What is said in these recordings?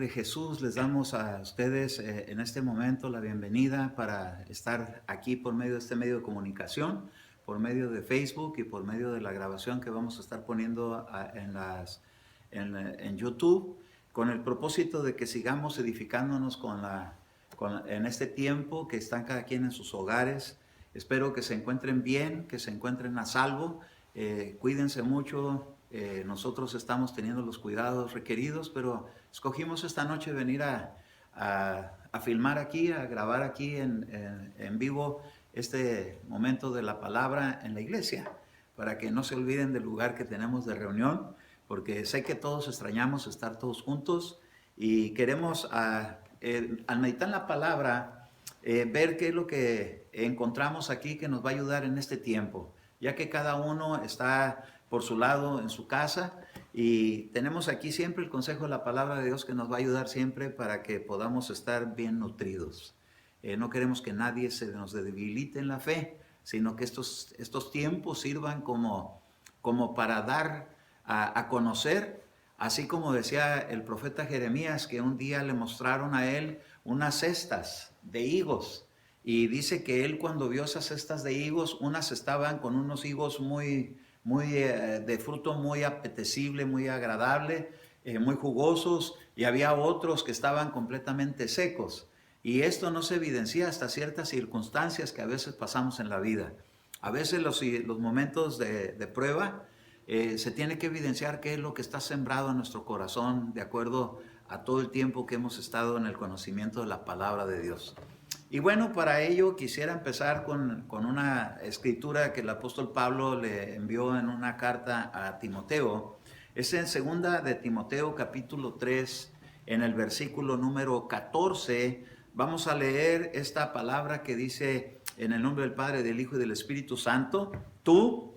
de Jesús les damos a ustedes en este momento la bienvenida para estar aquí por medio de este medio de comunicación, por medio de Facebook y por medio de la grabación que vamos a estar poniendo en YouTube, con el propósito de que sigamos edificándonos en este tiempo que están cada quien en sus hogares. Espero que se encuentren bien, que se encuentren a salvo. Cuídense mucho. Nosotros estamos teniendo los cuidados requeridos, pero escogimos esta noche venir a filmar aquí, a grabar aquí en vivo este momento de la palabra en la iglesia, para que no se olviden del lugar que tenemos de reunión, porque sé que todos extrañamos estar todos juntos y queremos al meditar en la palabra, ver qué es lo que encontramos aquí que nos va a ayudar en este tiempo, ya que cada uno está por su lado en su casa y tenemos aquí siempre el consejo de la palabra de Dios que nos va a ayudar siempre para que podamos estar bien nutridos. No queremos que nadie se nos debilite en la fe, sino que estos tiempos sirvan como para dar a conocer, así como decía el profeta Jeremías, que un día le mostraron a él unas cestas de higos, y dice que él, cuando vio esas cestas de higos, unas estaban con unos higos de fruto muy apetecible, muy agradable, muy jugosos, y había otros que estaban completamente secos. Y esto no se evidencia hasta ciertas circunstancias que a veces pasamos en la vida. A veces los momentos de prueba, se tiene que evidenciar qué es lo que está sembrado en nuestro corazón de acuerdo a todo el tiempo que hemos estado en el conocimiento de la palabra de Dios. Y bueno, para ello quisiera empezar con una escritura que el apóstol Pablo le envió en una carta a Timoteo. Es en segunda de Timoteo capítulo 3, en el versículo número 14. Vamos a leer esta palabra que dice: en el nombre del Padre, del Hijo y del Espíritu Santo. Tú,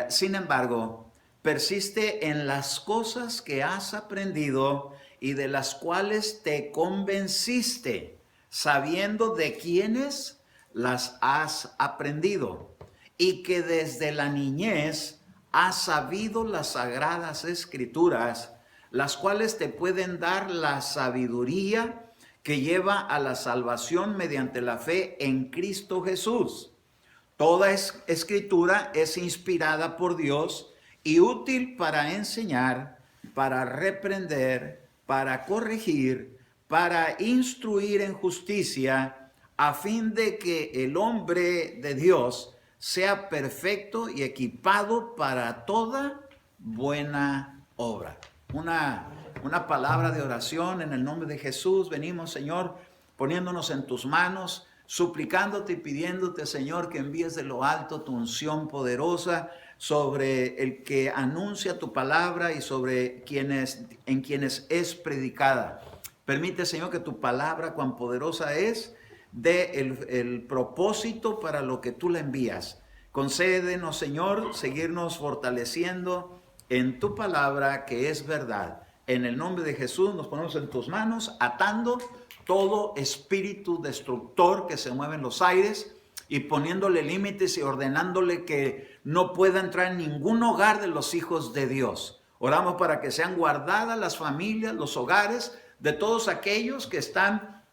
sin embargo, persiste en las cosas que has aprendido y de las cuales te convenciste, sabiendo de quiénes las has aprendido, y que desde la niñez has sabido las sagradas escrituras, las cuales te pueden dar la sabiduría que lleva a la salvación mediante la fe en Cristo Jesús. Toda escritura es inspirada por Dios y útil para enseñar, para reprender, para corregir, para instruir en justicia, a fin de que el hombre de Dios sea perfecto y equipado para toda buena obra. Una palabra de oración en el nombre de Jesús. Venimos, Señor, poniéndonos en tus manos, suplicándote y pidiéndote, Señor, que envíes de lo alto tu unción poderosa sobre el que anuncia tu palabra y sobre en quienes es predicada. Permite, Señor, que tu palabra, cuán poderosa es, dé el propósito para lo que tú la envías. Concédenos, Señor, seguirnos fortaleciendo en tu palabra, que es verdad. En el nombre de Jesús nos ponemos en tus manos, atando todo espíritu destructor que se mueve en los aires y poniéndole límites y ordenándole que no pueda entrar en ningún hogar de los hijos de Dios. Oramos para que sean guardadas las familias, los hogares de todos aquellos que están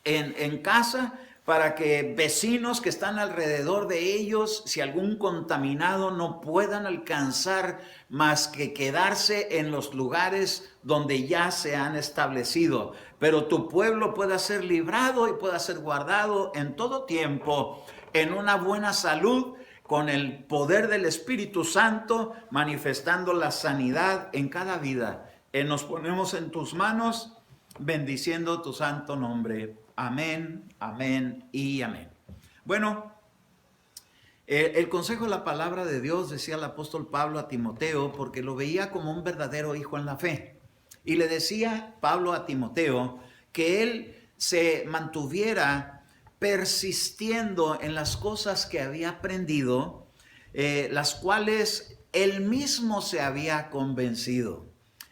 en casa, para que vecinos que están alrededor de ellos, si algún contaminado, no puedan alcanzar más que quedarse en los lugares donde ya se han establecido. Pero tu pueblo pueda ser librado y pueda ser guardado en todo tiempo, en una buena salud, con el poder del Espíritu Santo, manifestando la sanidad en cada vida. Nos ponemos en tus manos, bendiciendo tu santo nombre. Amén, amén y amén. Bueno, el consejo de la palabra de Dios, decía el apóstol Pablo a Timoteo, porque lo veía como un verdadero hijo en la fe. Y le decía Pablo a Timoteo que él se mantuviera persistiendo en las cosas que había aprendido, las cuales él mismo se había convencido.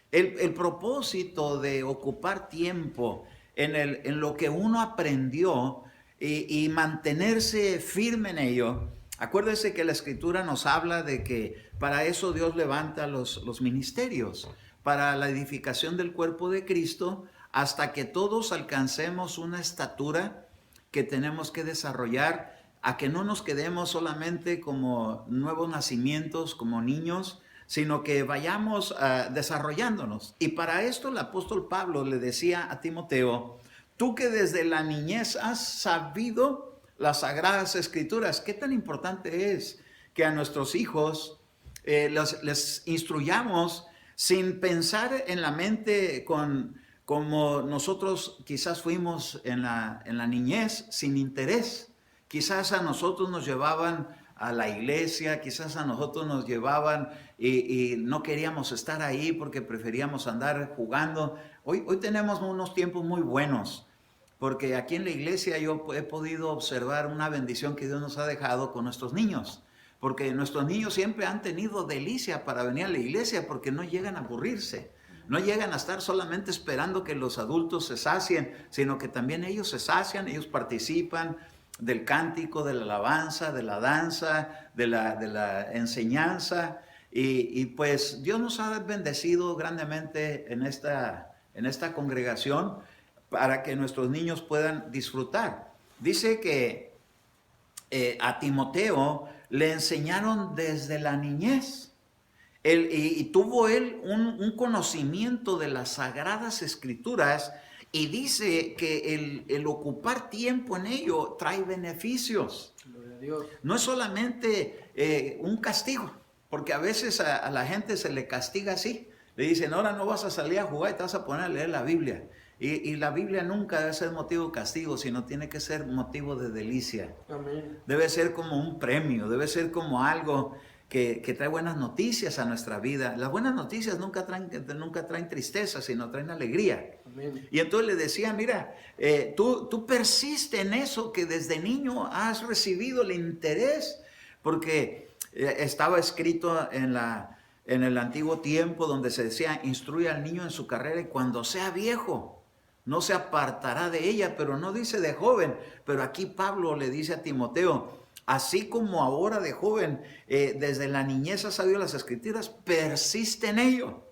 El propósito de ocupar tiempo en lo que uno aprendió y mantenerse firme en ello. Acuérdese que la Escritura nos habla de que para eso Dios levanta los ministerios, para la edificación del cuerpo de Cristo, hasta que todos alcancemos una estatura que tenemos que desarrollar, a que no nos quedemos solamente como nuevos nacimientos, como niños, sino que vayamos desarrollándonos. Y para esto el apóstol Pablo le decía a Timoteo: tú que desde la niñez has sabido las sagradas escrituras. ¿Qué tan importante es que a nuestros hijos les instruyamos sin pensar en la mente como nosotros quizás fuimos en la niñez, sin interés? Quizás a nosotros nos llevaban a la iglesia, quizás a nosotros nos llevaban y no queríamos estar ahí porque preferíamos andar jugando. Hoy tenemos unos tiempos muy buenos, porque aquí en la iglesia yo he podido observar una bendición que Dios nos ha dejado con nuestros niños, porque nuestros niños siempre han tenido delicia para venir a la iglesia, porque no llegan a aburrirse. No llegan a estar solamente esperando que los adultos se sacien, sino que también ellos se sacian, ellos participan del cántico, de la alabanza, de la danza, de la enseñanza. Y pues Dios nos ha bendecido grandemente en esta congregación para que nuestros niños puedan disfrutar. Dice que a Timoteo le enseñaron desde la niñez. Y tuvo él un conocimiento de las sagradas escrituras, y dice que el ocupar tiempo en ello trae beneficios. Gloria a Dios. No es solamente un castigo, porque a veces a la gente se le castiga así. Le dicen: ahora no vas a salir a jugar y te vas a poner a leer la Biblia. Y la Biblia nunca debe ser motivo de castigo, sino tiene que ser motivo de delicia. Amén. Debe ser como un premio, debe ser como algo que trae buenas noticias a nuestra vida. Las buenas noticias nunca traen tristeza, sino traen alegría. Amén. Y entonces le decía: mira, tú persiste en eso que desde niño has recibido el interés, porque estaba escrito en el antiguo tiempo donde se decía: instruye al niño en su carrera y cuando sea viejo no se apartará de ella. Pero no dice de joven. Pero aquí Pablo le dice a Timoteo: así como ahora de joven, desde la niñez has sabido las escrituras, persiste en ello.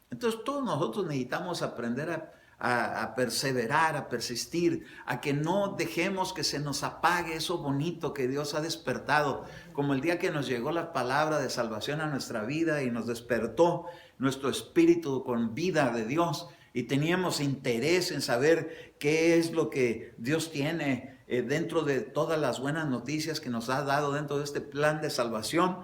Entonces todos nosotros necesitamos aprender a perseverar, a persistir, a que no dejemos que se nos apague eso bonito que Dios ha despertado, como el día que nos llegó la palabra de salvación a nuestra vida y nos despertó nuestro espíritu con vida de Dios, y teníamos interés en saber qué es lo que Dios tiene dentro de todas las buenas noticias que nos ha dado dentro de este plan de salvación.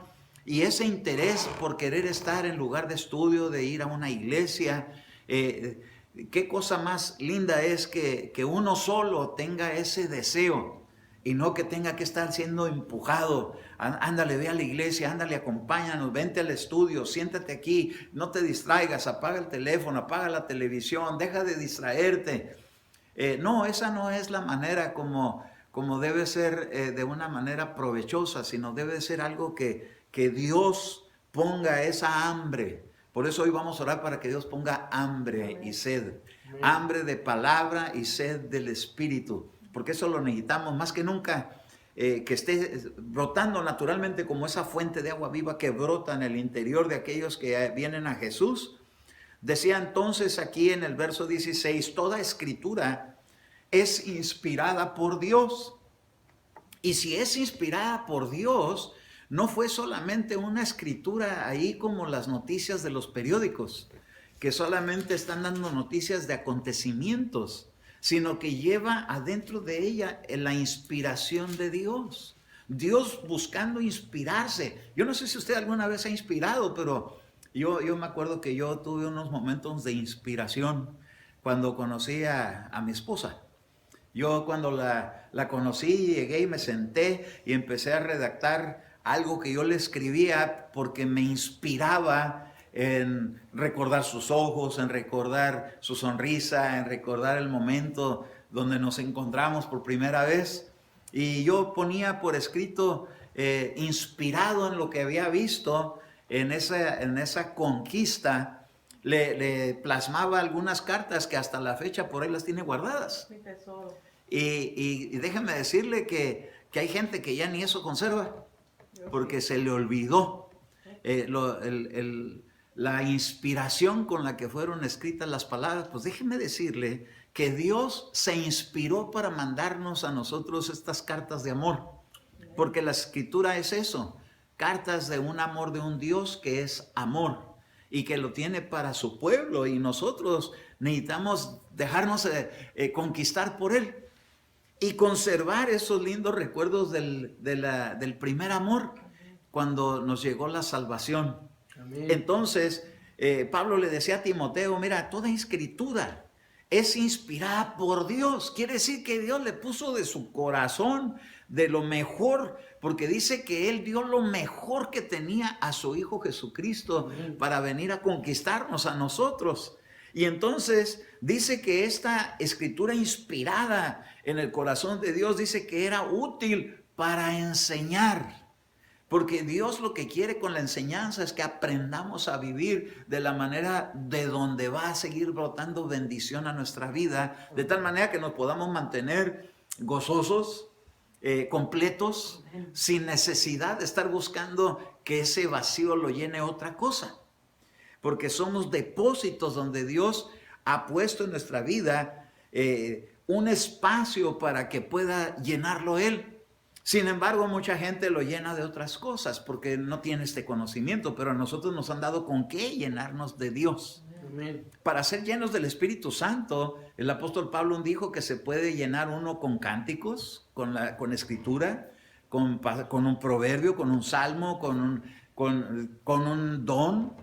Y ese interés por querer estar en lugar de estudio, de ir a una iglesia, qué cosa más linda es que uno solo tenga ese deseo y no que tenga que estar siendo empujado. Ándale, ve a la iglesia, ándale, acompáñanos, vente al estudio, siéntate aquí, no te distraigas, apaga el teléfono, apaga la televisión, deja de distraerte. No, esa no es la manera como debe ser, de una manera provechosa, sino debe ser algo que Dios ponga esa hambre. Por eso hoy vamos a orar para que Dios ponga hambre y sed. Amén. Hambre de palabra y sed del Espíritu. Porque eso lo necesitamos más que nunca, que esté brotando naturalmente como esa fuente de agua viva que brota en el interior de aquellos que vienen a Jesús. Decía entonces aquí en el verso 16: toda escritura es inspirada por Dios. Y si es inspirada por Dios, no fue solamente una escritura ahí como las noticias de los periódicos, que solamente están dando noticias de acontecimientos, sino que lleva adentro de ella la inspiración de Dios. Dios buscando inspirarse. Yo no sé si usted alguna vez ha inspirado, pero yo me acuerdo que yo tuve unos momentos de inspiración cuando conocí a mi esposa. Yo cuando la conocí, llegué y me senté y empecé a redactar algo que yo le escribía porque me inspiraba en recordar sus ojos, en recordar su sonrisa, en recordar el momento donde nos encontramos por primera vez. Y yo ponía por escrito, inspirado en lo que había visto en esa conquista, le plasmaba algunas cartas que hasta la fecha por ahí las tiene guardadas. Mi tesoro. Y déjeme decirle que hay gente que ya ni eso conserva, porque se le olvidó. la inspiración con la que fueron escritas las palabras, pues déjeme decirle que Dios se inspiró para mandarnos a nosotros estas cartas de amor, porque la escritura es eso, cartas de un amor de un Dios que es amor y que lo tiene para su pueblo, y nosotros necesitamos dejarnos conquistar por Él y conservar esos lindos recuerdos del primer amor cuando nos llegó la salvación. Amén. Entonces, Pablo le decía a Timoteo, mira, toda escritura es inspirada por Dios. Quiere decir que Dios le puso de su corazón, de lo mejor, porque dice que Él dio lo mejor que tenía a su Hijo Jesucristo para venir a conquistarnos a nosotros. Y entonces dice que esta escritura inspirada en el corazón de Dios, dice que era útil para enseñar. Porque Dios lo que quiere con la enseñanza es que aprendamos a vivir de la manera de donde va a seguir brotando bendición a nuestra vida, de tal manera que nos podamos mantener gozosos, completos, sin necesidad de estar buscando que ese vacío lo llene otra cosa. Porque somos depósitos donde Dios ha puesto en nuestra vida un espacio para que pueda llenarlo Él. Sin embargo, mucha gente lo llena de otras cosas porque no tiene este conocimiento, pero a nosotros nos han dado con qué llenarnos de Dios. Amén. Para ser llenos del Espíritu Santo, el apóstol Pablo dijo que se puede llenar uno con cánticos, con escritura, con un proverbio, con un salmo, con un don.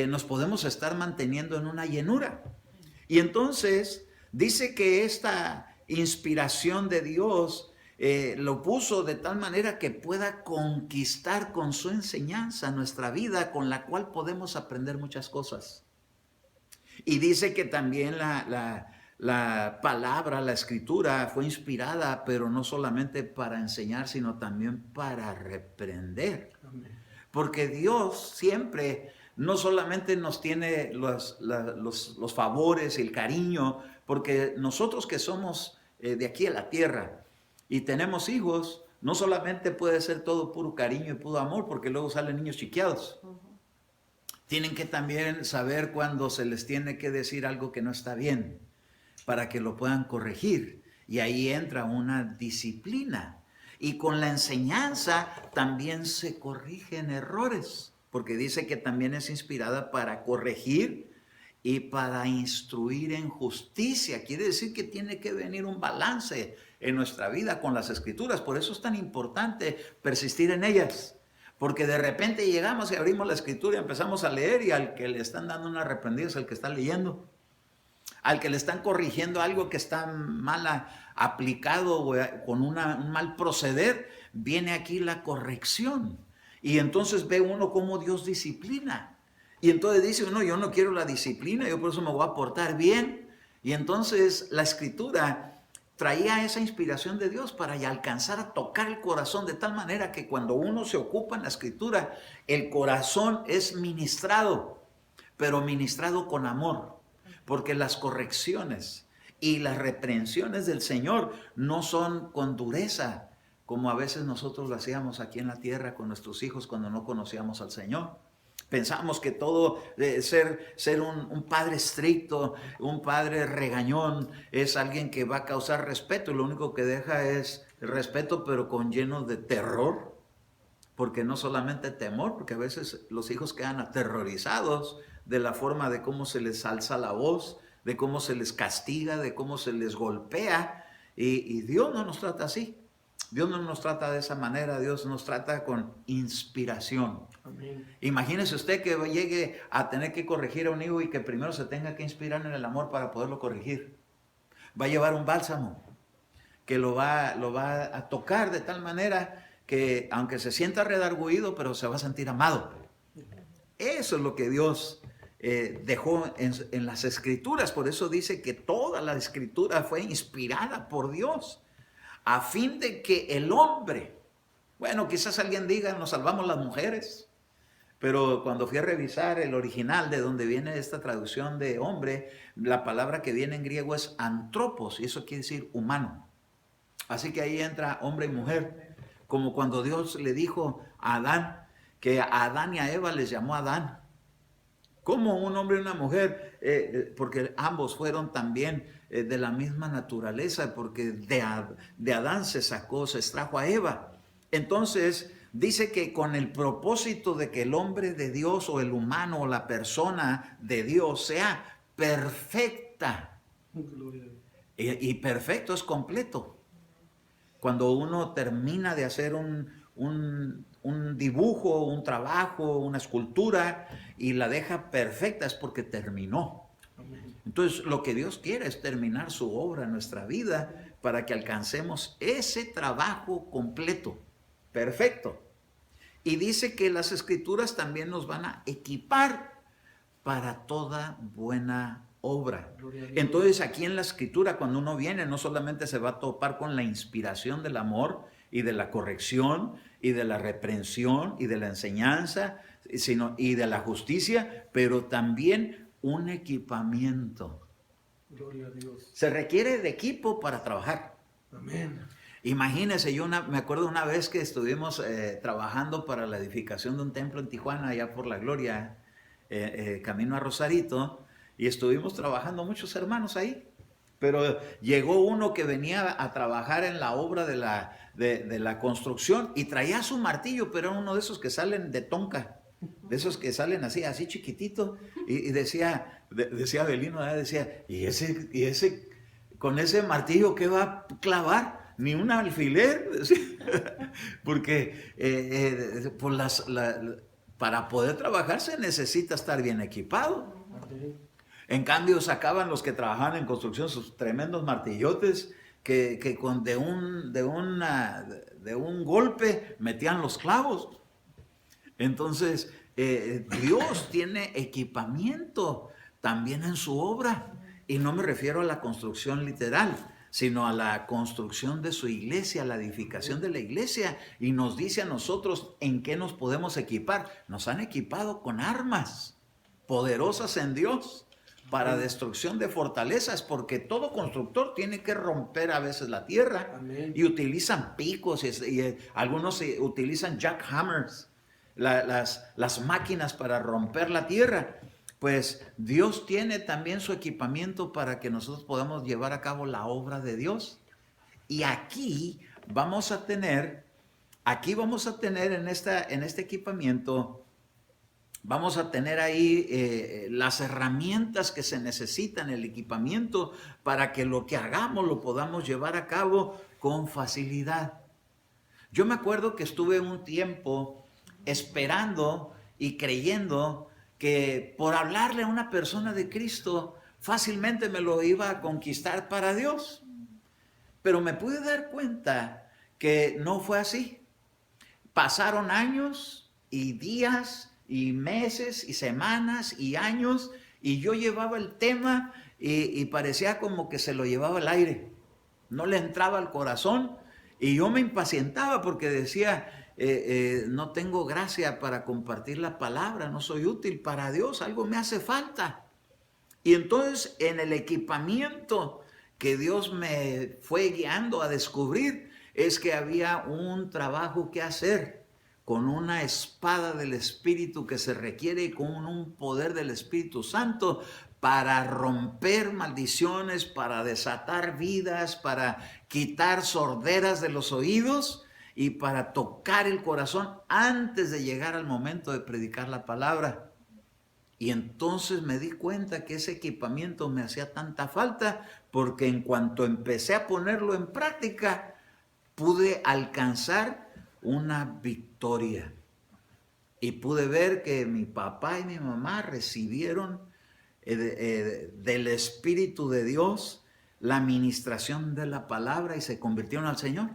Nos podemos estar manteniendo en una llenura. Y entonces dice que esta inspiración de Dios lo puso de tal manera que pueda conquistar con su enseñanza nuestra vida, con la cual podemos aprender muchas cosas. Y dice que también la palabra, la escritura fue inspirada, pero no solamente para enseñar, sino también para reprender. Porque Dios siempre no solamente nos tiene los favores y el cariño, porque nosotros que somos de aquí a la tierra, y tenemos hijos, no solamente puede ser todo puro cariño y puro amor, porque luego salen niños chiqueados. Tienen que también saber cuando se les tiene que decir algo que no está bien, para que lo puedan corregir. Y ahí entra una disciplina. Y con la enseñanza también se corrigen errores, porque dice que también es inspirada para corregir y para instruir en justicia. Quiere decir que tiene que venir un balance en nuestra vida con las escrituras. Por eso es tan importante persistir en ellas. Porque de repente llegamos y abrimos la escritura y empezamos a leer, y al que le están dando una reprendida es el que está leyendo. Al que le están corrigiendo algo que está mal aplicado o con un mal proceder, viene aquí la corrección. Y entonces ve uno cómo Dios disciplina. Y entonces dice uno, yo no quiero la disciplina, yo por eso me voy a portar bien. Y entonces la escritura traía esa inspiración de Dios para alcanzar a tocar el corazón de tal manera que cuando uno se ocupa en la escritura, el corazón es ministrado, pero ministrado con amor, porque las correcciones y las reprensiones del Señor no son con dureza, como a veces nosotros lo hacíamos aquí en la tierra con nuestros hijos cuando no conocíamos al Señor. Pensamos que todo ser un padre estricto, un padre regañón, es alguien que va a causar respeto, y lo único que deja es el respeto, pero con lleno de terror, porque no solamente temor, porque a veces los hijos quedan aterrorizados de la forma de cómo se les alza la voz, de cómo se les castiga, de cómo se les golpea, y Dios no nos trata así. Dios no nos trata de esa manera, Dios nos trata con inspiración. Amén. Imagínese usted que llegue a tener que corregir a un hijo y que primero se tenga que inspirar en el amor para poderlo corregir. Va a llevar un bálsamo que lo va a tocar de tal manera que aunque se sienta redargüido, pero se va a sentir amado. Eso es lo que Dios dejó en las escrituras. Por eso dice que toda la escritura fue inspirada por Dios, a fin de que el hombre, bueno, quizás alguien diga, nos salvamos las mujeres, pero cuando fui a revisar el original de donde viene esta traducción de hombre, la palabra que viene en griego es antropos, y eso quiere decir humano. Así que ahí entra hombre y mujer, como cuando Dios le dijo a Adán, que a Adán y a Eva les llamó Adán, Como un hombre y una mujer, porque ambos fueron también de la misma naturaleza, porque de Adán se extrajo a Eva. Entonces, dice que con el propósito de que el hombre de Dios o el humano o la persona de Dios sea perfecta. Y perfecto es completo. Cuando uno termina de hacer un dibujo, un trabajo, una escultura y la deja perfecta es porque terminó. Entonces lo que Dios quiere es terminar su obra en nuestra vida para que alcancemos ese trabajo completo, perfecto. Y dice que las escrituras también nos van a equipar para toda buena obra. Entonces aquí en la escritura, cuando uno viene, no solamente se va a topar con la inspiración del amor y de la corrección y de la reprensión y de la enseñanza, y de la justicia, pero también un equipamiento. Gloria a Dios. Se requiere de equipo para trabajar. Amén. Imagínense, me acuerdo una vez que estuvimos trabajando para la edificación de un templo en Tijuana, allá por La Gloria, camino a Rosarito, y estuvimos trabajando muchos hermanos ahí. Pero llegó uno que venía a trabajar en la obra de la construcción y traía su martillo, pero era uno de esos que salen de tonka, de esos que salen así chiquitito, y decía Belino, decía, ¿y ese con ese martillo qué va a clavar? Ni un alfiler, porque para poder trabajar se necesita estar bien equipado. En cambio sacaban los que trabajaban en construcción sus tremendos martillotes que de un golpe metían los clavos. Entonces Dios tiene equipamiento también en su obra, y no me refiero a la construcción literal, sino a la construcción de su iglesia, la edificación de la iglesia, y nos dice a nosotros en qué nos podemos equipar. Nos han equipado con armas poderosas en Dios para destrucción de fortalezas, porque todo constructor tiene que romper a veces la tierra. Amén. Y utilizan picos y algunos utilizan jackhammers, las máquinas para romper la tierra. Pues Dios tiene también su equipamiento para que nosotros podamos llevar a cabo la obra de Dios. Y aquí vamos a tener en este equipamiento, vamos a tener ahí las herramientas que se necesitan, el equipamiento, para que lo que hagamos lo podamos llevar a cabo con facilidad. Yo me acuerdo que estuve un tiempo esperando y creyendo que por hablarle a una persona de Cristo fácilmente me lo iba a conquistar para Dios. Pero me pude dar cuenta que no fue así. Pasaron años y días y meses y semanas y años, y yo llevaba el tema y parecía como que se lo llevaba al aire. No le entraba al corazón, y yo me impacientaba porque decía, no tengo gracia para compartir la palabra, no soy útil para Dios, algo me hace falta. Y entonces en el equipamiento que Dios me fue guiando a descubrir es que había un trabajo que hacer con una espada del Espíritu que se requiere, y con un poder del Espíritu Santo para romper maldiciones, para desatar vidas, para quitar sorderas de los oídos y para tocar el corazón antes de llegar al momento de predicar la palabra. Y entonces me di cuenta que ese equipamiento me hacía tanta falta, porque en cuanto empecé a ponerlo en práctica, pude alcanzar una victoria. Y pude ver que mi papá y mi mamá recibieron del Espíritu de Dios la ministración de la palabra y se convirtieron al Señor.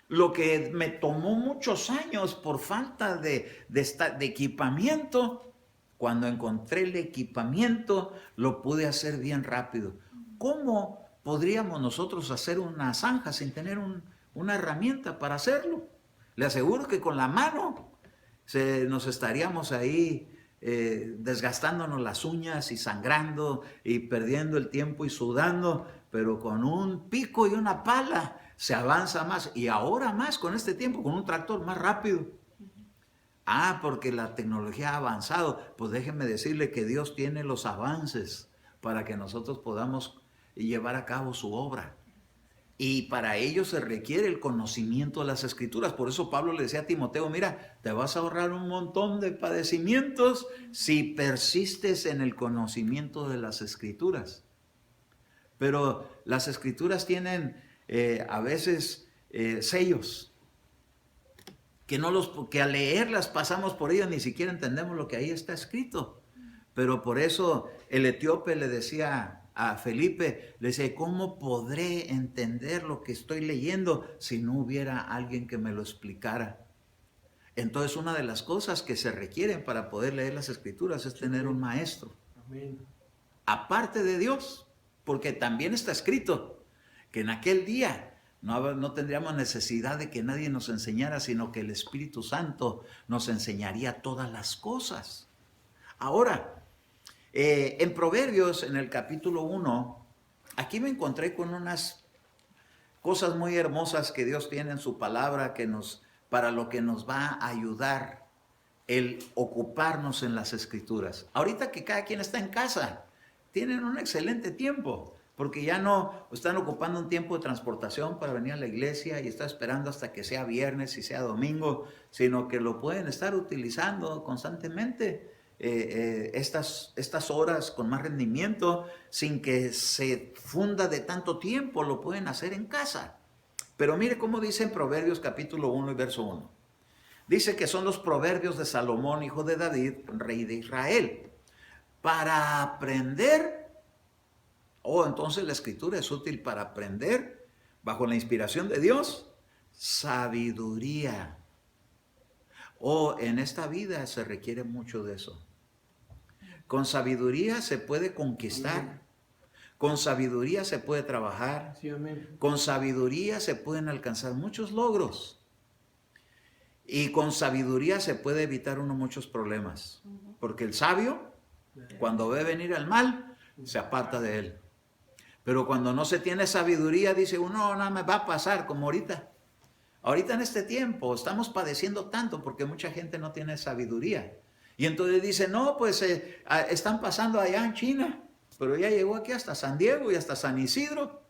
Lo que me tomó muchos años por falta de equipamiento, cuando encontré el equipamiento, lo pude hacer bien rápido. ¿Cómo podríamos nosotros hacer una zanja sin tener una herramienta para hacerlo? Le aseguro que con la mano nos estaríamos ahí desgastándonos las uñas y sangrando y perdiendo el tiempo y sudando, pero con un pico y una pala se avanza más, y ahora más con este tiempo, con un tractor más rápido. Porque la tecnología ha avanzado. Pues déjenme decirle que Dios tiene los avances para que nosotros podamos llevar a cabo su obra. Y para ello se requiere el conocimiento de las Escrituras. Por eso Pablo le decía a Timoteo, mira, te vas a ahorrar un montón de padecimientos si persistes en el conocimiento de las Escrituras. Pero las Escrituras tienen a veces sellos, que al leerlas pasamos por ellas, ni siquiera entendemos lo que ahí está escrito. Pero por eso el etíope le decía a Felipe, le decía, ¿cómo podré entender lo que estoy leyendo si no hubiera alguien que me lo explicara? Entonces una de las cosas que se requieren para poder leer las Escrituras es tener un maestro. Amén. Aparte de Dios, porque también está escrito que en aquel día no tendríamos necesidad de que nadie nos enseñara, sino que el Espíritu Santo nos enseñaría todas las cosas. Ahora, en Proverbios, en el capítulo 1, aquí me encontré con unas cosas muy hermosas que Dios tiene en su palabra para lo que nos va a ayudar el ocuparnos en las Escrituras. Ahorita que cada quien está en casa, tienen un excelente tiempo, porque ya no están ocupando un tiempo de transportación para venir a la iglesia y estar esperando hasta que sea viernes y sea domingo, sino que lo pueden estar utilizando constantemente. Estas horas con más rendimiento, sin que se funda de tanto tiempo, lo pueden hacer en casa. Pero mire cómo dice en Proverbios capítulo 1 y verso 1. Dice que son los proverbios de Salomón, hijo de David, rey de Israel, para aprender. Entonces la Escritura es útil para aprender, bajo la inspiración de Dios, sabiduría. En esta vida se requiere mucho de eso. Con sabiduría se puede conquistar. Amén. Con sabiduría se puede trabajar. Sí, amén. Con sabiduría se pueden alcanzar muchos logros. Y con sabiduría se puede evitar muchos problemas. Porque el sabio, cuando ve venir el mal, se aparta de él. Pero cuando no se tiene sabiduría, dice uno, nada me va a pasar, como ahorita. Ahorita en este tiempo estamos padeciendo tanto porque mucha gente no tiene sabiduría. Y entonces dice, no, pues están pasando allá en China, pero ya llegó aquí hasta San Diego y hasta San Isidro.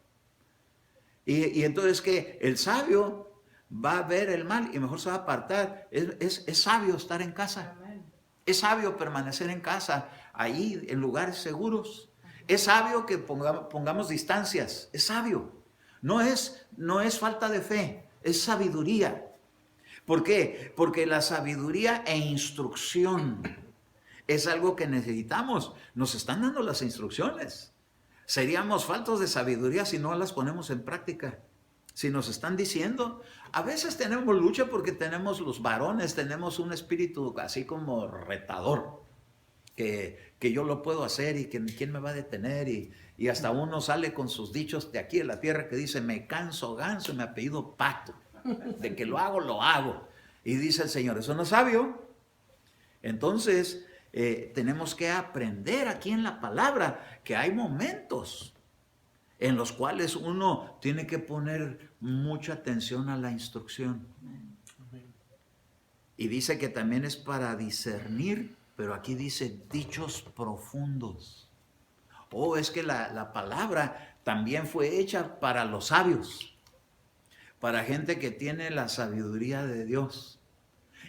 Y entonces que el sabio va a ver el mal y mejor se va a apartar. Es sabio estar en casa. Es sabio permanecer en casa, ahí en lugares seguros. Es sabio que pongamos distancias. Es sabio. No es falta de fe, es sabiduría. ¿Por qué? Porque la sabiduría e instrucción es algo que necesitamos. Nos están dando las instrucciones. Seríamos faltos de sabiduría si no las ponemos en práctica. Si nos están diciendo, a veces tenemos lucha porque tenemos los varones, tenemos un espíritu así como retador, que yo lo puedo hacer y que quién me va a detener, y hasta uno sale con sus dichos de aquí en la tierra que dice, me canso ganso y me apellido Pato, de que lo hago. Y dice el Señor, eso no es sabio. Entonces, tenemos que aprender aquí en la palabra que hay momentos en los cuales uno tiene que poner mucha atención a la instrucción. Y dice que también es para discernir, pero aquí dice dichos profundos. Es que la palabra también fue hecha para los sabios, para gente que tiene la sabiduría de Dios.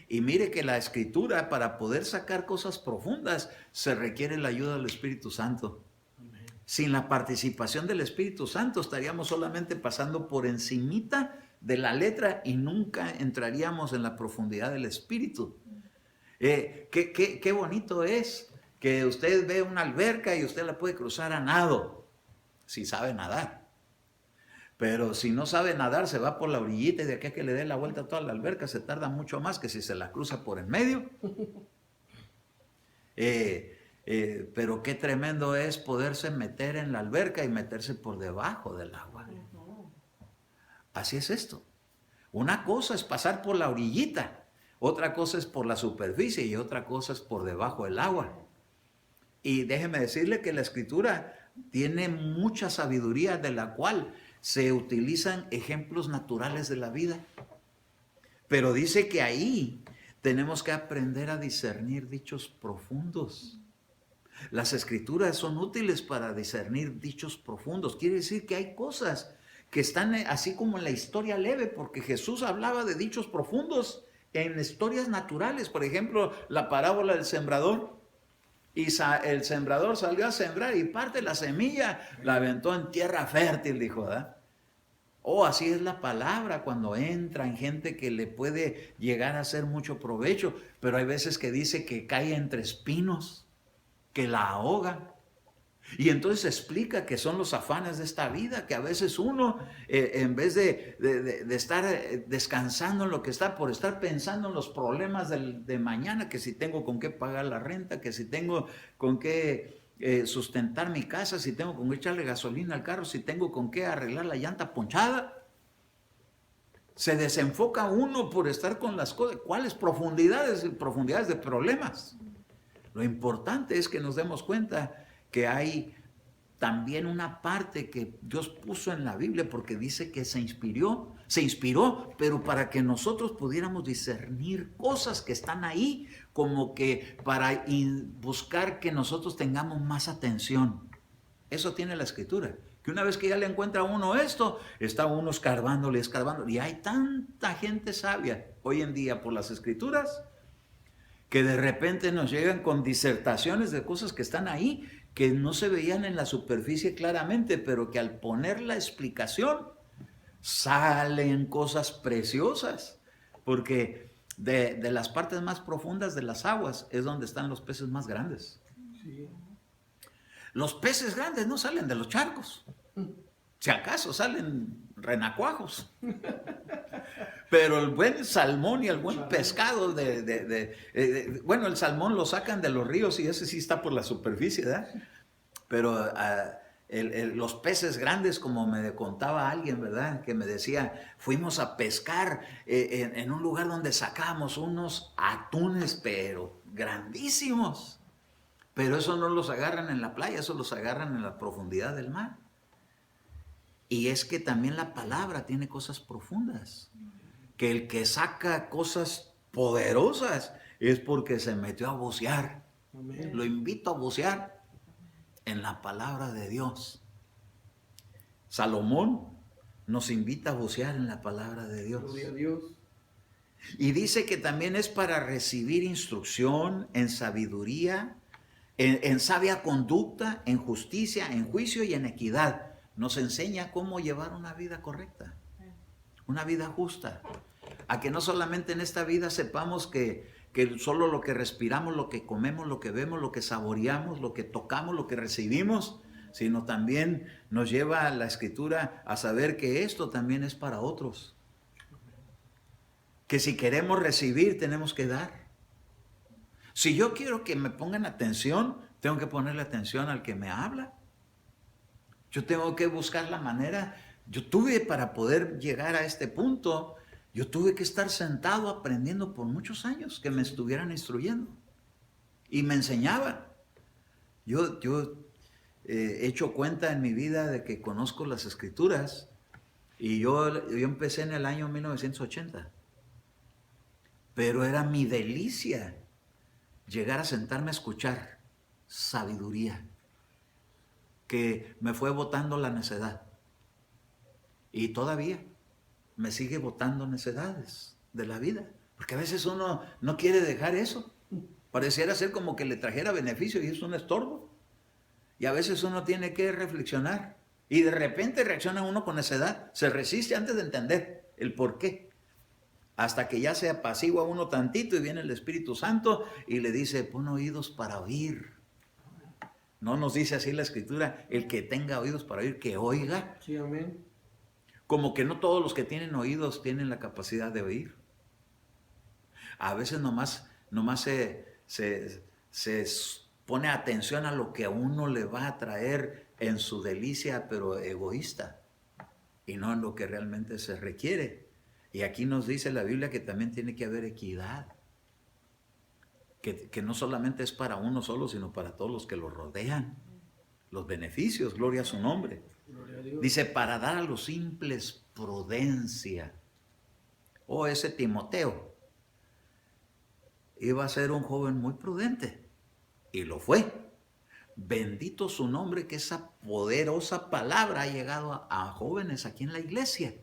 Y mire que la Escritura, para poder sacar cosas profundas, se requiere la ayuda del Espíritu Santo. Sin la participación del Espíritu Santo estaríamos solamente pasando por encimita de la letra y nunca entraríamos en la profundidad del Espíritu. Qué bonito es que usted ve una alberca y usted la puede cruzar a nado, si sabe nadar. Pero si no sabe nadar, se va por la orillita y de aquí a que le dé la vuelta a toda la alberca se tarda mucho más que si se la cruza por en medio. Pero qué tremendo es poderse meter en la alberca y meterse por debajo del agua. Así es esto. Una cosa es pasar por la orillita, otra cosa es por la superficie y otra cosa es por debajo del agua. Y déjeme decirle que la Escritura tiene mucha sabiduría, de la cual se utilizan ejemplos naturales de la vida. Pero dice que ahí tenemos que aprender a discernir dichos profundos. Las escrituras son útiles para discernir dichos profundos. Quiere decir que hay cosas que están así como en la historia leve, porque Jesús hablaba de dichos profundos en historias naturales. Por ejemplo, la parábola del sembrador. Y el sembrador salió a sembrar y parte de la semilla la aventó en tierra fértil, dijo, ¿verdad? Oh, así es la palabra cuando entra en gente que le puede llegar a hacer mucho provecho, pero hay veces que dice que cae entre espinos, que la ahoga. Y entonces explica que son los afanes de esta vida, que a veces uno, en vez de estar descansando en lo que está, por estar pensando en los problemas de mañana, que si tengo con qué pagar la renta, que si tengo con qué sustentar mi casa, si tengo con qué echarle gasolina al carro, si tengo con qué arreglar la llanta ponchada, se desenfoca uno por estar con las cosas. ¿Cuáles profundidades? Profundidades de problemas. Lo importante es que nos demos cuenta que hay también una parte que Dios puso en la Biblia, porque dice que se inspiró, pero para que nosotros pudiéramos discernir cosas que están ahí, como que para buscar que nosotros tengamos más atención. Eso tiene la Escritura, que una vez que ya le encuentra a uno esto, está uno escarbándole, y hay tanta gente sabia hoy en día por las Escrituras, que de repente nos llegan con disertaciones de cosas que están ahí, que no se veían en la superficie claramente, pero que al poner la explicación salen cosas preciosas, porque de las partes más profundas de las aguas es donde están los peces más grandes. Sí. Los peces grandes no salen de los charcos, si acaso salen renacuajos. Pero el buen salmón y el buen pescado, bueno, el salmón lo sacan de los ríos y ese sí está por la superficie, ¿verdad? Pero los peces grandes, como me contaba alguien, ¿verdad? Que me decía, fuimos a pescar en un lugar donde sacábamos unos atunes, pero grandísimos. Pero eso no los agarran en la playa, eso los agarran en la profundidad del mar. Y es que también la palabra tiene cosas profundas. Que el que saca cosas poderosas es porque se metió a bucear. Amén. Lo invito a bucear en la palabra de Dios. Salomón nos invita a bucear en la palabra de Dios. Gloria a Dios. Y dice que también es para recibir instrucción en sabiduría, en sabia conducta, en justicia, en juicio y en equidad. Nos enseña cómo llevar una vida correcta, una vida justa. A que no solamente en esta vida sepamos que solo lo que respiramos, lo que comemos, lo que vemos, lo que saboreamos, lo que tocamos, lo que recibimos, sino también nos lleva la Escritura a saber que esto también es para otros. Que si queremos recibir, tenemos que dar. Si yo quiero que me pongan atención, tengo que ponerle atención al que me habla. Yo tengo que buscar la manera. Yo tuve, para poder llegar a este punto, yo tuve que estar sentado aprendiendo por muchos años, que me estuvieran instruyendo. Y me enseñaban. Yo he hecho cuenta en mi vida de que conozco las Escrituras. Y yo empecé en el año 1980. Pero era mi delicia llegar a sentarme a escuchar sabiduría, que me fue botando la necedad. Y todavía me sigue botando necedades de la vida. Porque a veces uno no quiere dejar eso. Pareciera ser como que le trajera beneficio y es un estorbo. Y a veces uno tiene que reflexionar. Y de repente reacciona uno con necedad. Se resiste antes de entender el por qué. Hasta que ya se apacigua uno tantito y viene el Espíritu Santo y le dice, pon oídos para oír. No nos dice así la Escritura, el que tenga oídos para oír, que oiga. Sí, amén. Como que no todos los que tienen oídos tienen la capacidad de oír. A veces nomás se pone atención a lo que a uno le va a traer en su delicia, pero egoísta, y no en lo que realmente se requiere. Y aquí nos dice la Biblia que también tiene que haber equidad. Que no solamente es para uno solo, sino para todos los que lo rodean. Los beneficios, gloria a su nombre. Dice, para dar a los simples prudencia. Oh, ese Timoteo. iba a ser un joven muy prudente. Y lo fue. Bendito su nombre, que esa poderosa palabra ha llegado a jóvenes aquí en la iglesia.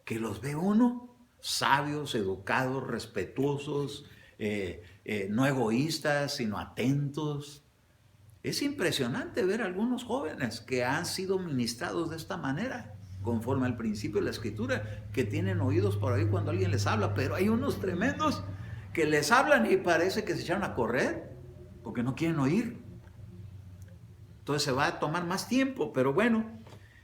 Que los ve uno sabios, educados, respetuosos, no egoístas, sino atentos. Es impresionante ver a algunos jóvenes que han sido ministrados de esta manera, conforme al principio de la Escritura, que tienen oídos por ahí cuando alguien les habla, pero hay unos tremendos que les hablan y parece que se echaron a correr porque no quieren oír. Entonces se va a tomar más tiempo, pero bueno,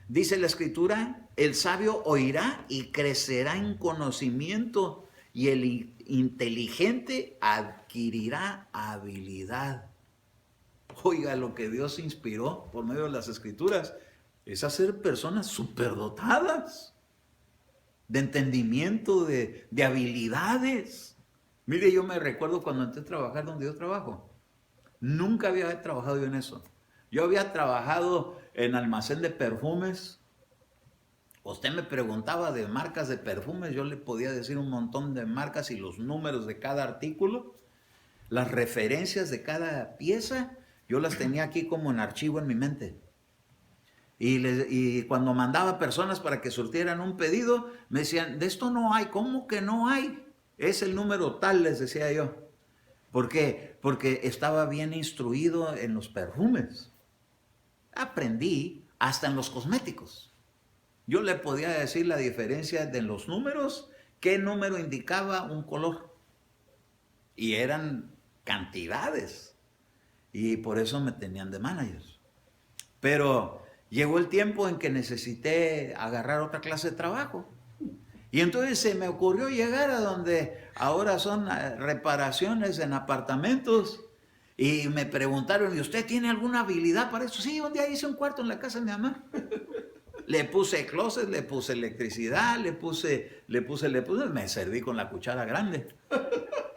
dice la Escritura, el sabio oirá y crecerá en conocimiento, y el inteligente adquirirá habilidad. Oiga, lo que Dios inspiró por medio de las Escrituras es hacer personas superdotadas de entendimiento, de habilidades. Mire, yo me recuerdo cuando entré a trabajar donde yo trabajo. Nunca había trabajado yo en eso. Yo había trabajado en almacén de perfumes. Usted me preguntaba de marcas de perfumes, yo le podía decir un montón de marcas y los números de cada artículo, las referencias de cada pieza, yo las tenía aquí como en archivo en mi mente. Y cuando mandaba personas para que surtieran un pedido, me decían, de esto no hay. ¿Cómo que no hay? Es el número tal, les decía yo. ¿Por qué? Porque estaba bien instruido en los perfumes. Aprendí hasta en los cosméticos. Yo le podía decir la diferencia de los números, qué número indicaba un color. Y eran cantidades. Y por eso me tenían de managers. Pero llegó el tiempo en que necesité agarrar otra clase de trabajo. Y entonces se me ocurrió llegar a donde ahora son reparaciones en apartamentos. Y me preguntaron, ¿y usted tiene alguna habilidad para eso? Sí, un día hice un cuarto en la casa de mi mamá. Le puse closet, le puse electricidad, le puse, me serví con la cuchara grande.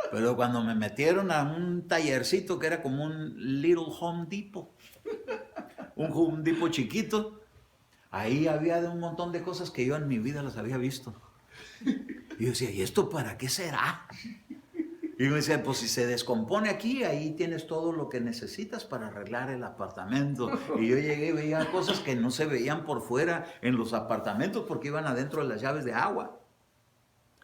Pero cuando me metieron a un tallercito que era como un Little Home Depot, un Home Depot chiquito, ahí había de un montón de cosas que yo en mi vida las había visto. Y yo decía, ¿y esto para qué será? Y me decía, pues si se descompone aquí, ahí tienes todo lo que necesitas para arreglar el apartamento. Y yo llegué y veía cosas que no se veían por fuera en los apartamentos porque iban adentro de las llaves de agua.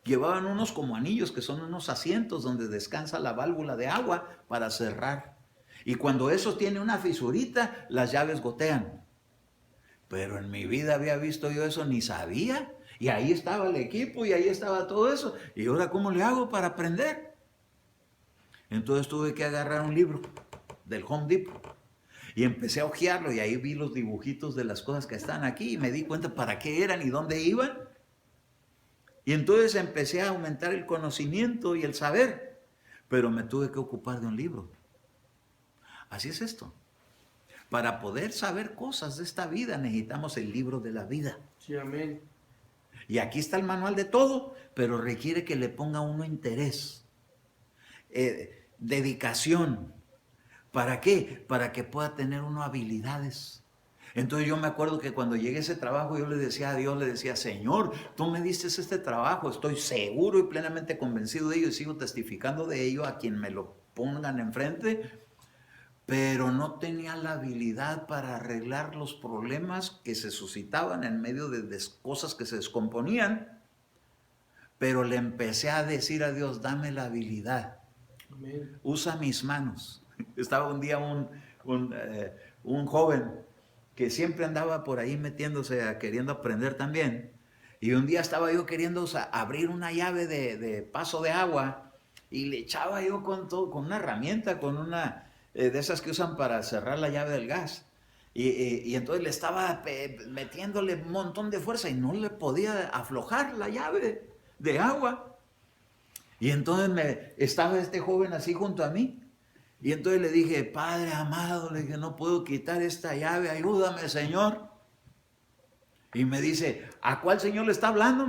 Llevaban unos como anillos, que son unos asientos donde descansa la válvula de agua para cerrar. Y cuando eso tiene una fisurita, las llaves gotean. Pero en mi vida había visto yo eso, ni sabía. Y ahí estaba el equipo y ahí estaba todo eso. ¿Y ahora cómo le hago para aprender? Entonces tuve que agarrar un libro del Home Depot. Y empecé a hojearlo y ahí vi los dibujitos de las cosas que están aquí. Y me di cuenta para qué eran y dónde iban. Y entonces empecé a aumentar el conocimiento y el saber. Pero me tuve que ocupar de un libro. Así es esto. Para poder saber cosas de esta vida necesitamos el libro de la vida. Sí, amén. Y aquí está el manual de todo, pero requiere que le ponga uno interés, dedicación. ¿Para qué? Para que pueda tener uno habilidades. Entonces yo me acuerdo que cuando llegué a ese trabajo yo le decía a Dios, le decía, Señor, tú me diste este trabajo, estoy seguro y plenamente convencido de ello y sigo testificando de ello a quien me lo pongan enfrente. Pero no tenía la habilidad para arreglar los problemas que se suscitaban en medio de cosas que se descomponían. Pero le empecé a decir a Dios, dame la habilidad. Amén. Usa mis manos. Estaba un día un joven que siempre andaba por ahí metiéndose, queriendo aprender también. Y un día estaba yo queriendo abrir una llave de paso de agua y le echaba yo con una herramienta, con una de esas que usan para cerrar la llave del gas. Y entonces le estaba metiéndole un montón de fuerza y no le podía aflojar la llave de agua. Y entonces estaba este joven así junto a mí. Y entonces le dije, Padre amado, le dije, no puedo quitar esta llave, ayúdame, Señor. Y me dice, ¿a cuál Señor le está hablando?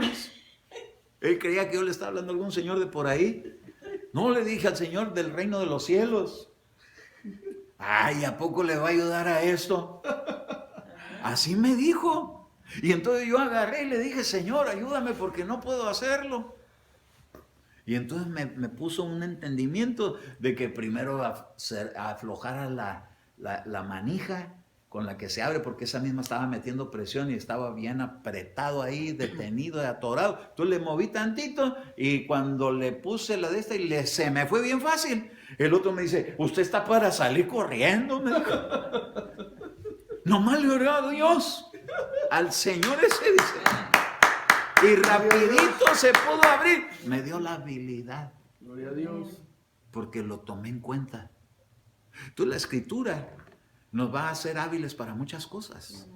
Él creía que yo le estaba hablando a algún señor de por ahí. No, le dije al Señor del reino de los cielos. Ay, ¿a poco le va a ayudar a esto? Así me dijo. Y entonces yo agarré y le dije, Señor, ayúdame porque no puedo hacerlo. Y entonces me puso un entendimiento de que primero aflojara la manija con la que se abre, porque esa misma estaba metiendo presión y estaba bien apretado ahí, detenido, atorado. Entonces le moví tantito y cuando le puse la de esta y se me fue bien fácil. El otro me dice, usted está para salir corriendo, me dijo. Nomás le oré a Dios, al Señor ese, dice. Y rapidito se pudo abrir. Me dio la habilidad. Gloria a Dios. Porque lo tomé en cuenta. Entonces la escritura nos va a hacer hábiles para muchas cosas.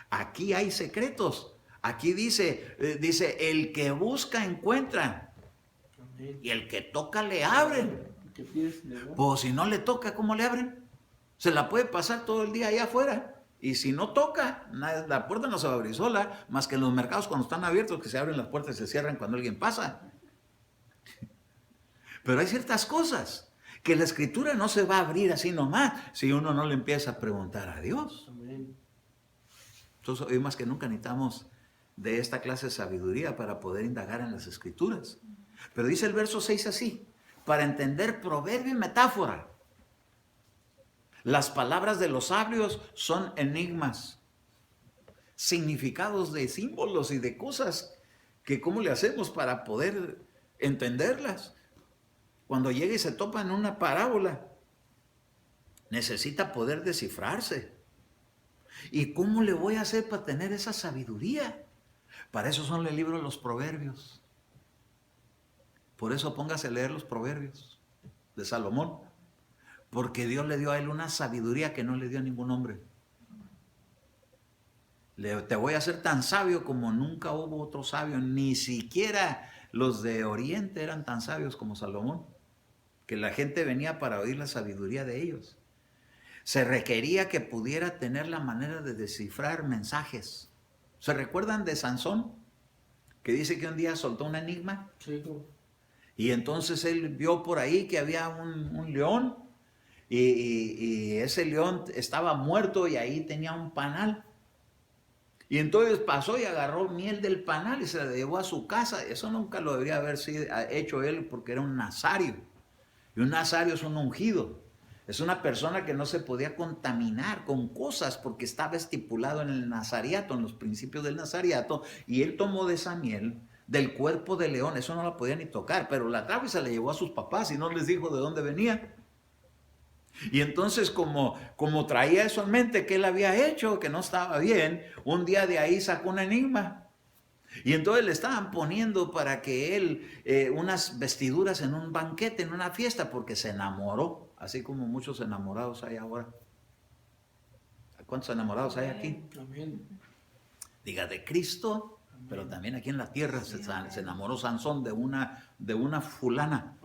Aquí hay secretos. Aquí dice, el que busca encuentra. Amén. Y el que toca le abren. ¿Qué pides, verdad? Pues si no le toca, ¿cómo le abren? Se la puede pasar todo el día allá afuera. Y si no toca, la puerta no se va a abrir sola, más que en los mercados cuando están abiertos, que se abren las puertas y se cierran cuando alguien pasa. Pero hay ciertas cosas que la escritura no se va a abrir así nomás si uno no le empieza a preguntar a Dios. Amén. Entonces hoy más que nunca necesitamos de esta clase de sabiduría para poder indagar en las escrituras. Pero dice el verso 6 así, para entender proverbio y metáfora. Las palabras de los sabios son enigmas, significados de símbolos y de cosas que cómo le hacemos para poder entenderlas. Cuando llega y se topa en una parábola, necesita poder descifrarse. ¿Y cómo le voy a hacer para tener esa sabiduría? Para eso son el libro de los proverbios. Por eso póngase a leer los proverbios de Salomón. Porque Dios le dio a él una sabiduría que no le dio a ningún hombre. Te voy a hacer tan sabio como nunca hubo otro sabio. Ni siquiera los de Oriente eran tan sabios como Salomón. Que la gente venía para oír la sabiduría de ellos. Se requería que pudiera tener la manera de descifrar mensajes. ¿Se recuerdan de Sansón? Que dice que un día soltó un enigma. Sí. Y entonces él vio por ahí que había un león. Y ese león estaba muerto y ahí tenía un panal. Y entonces pasó y agarró miel del panal y se la llevó a su casa. Eso nunca lo debería haber hecho él porque era un nazario. Y un nazario es un ungido. Es una persona que no se podía contaminar con cosas porque estaba estipulado en el nazariato, en los principios del nazariato. Y él tomó de esa miel del cuerpo de león. Eso no la podía ni tocar, pero la trajo y se la llevó a sus papás y no les dijo de dónde venía. Y entonces como traía eso en mente que él había hecho, que no estaba bien, un día de ahí sacó un enigma. Y entonces le estaban poniendo para que él, unas vestiduras en un banquete, en una fiesta, porque se enamoró, así como muchos enamorados hay ahora. ¿Cuántos enamorados hay aquí? Amén. Diga, de Cristo, pero también aquí en la tierra se enamoró Sansón de una fulana.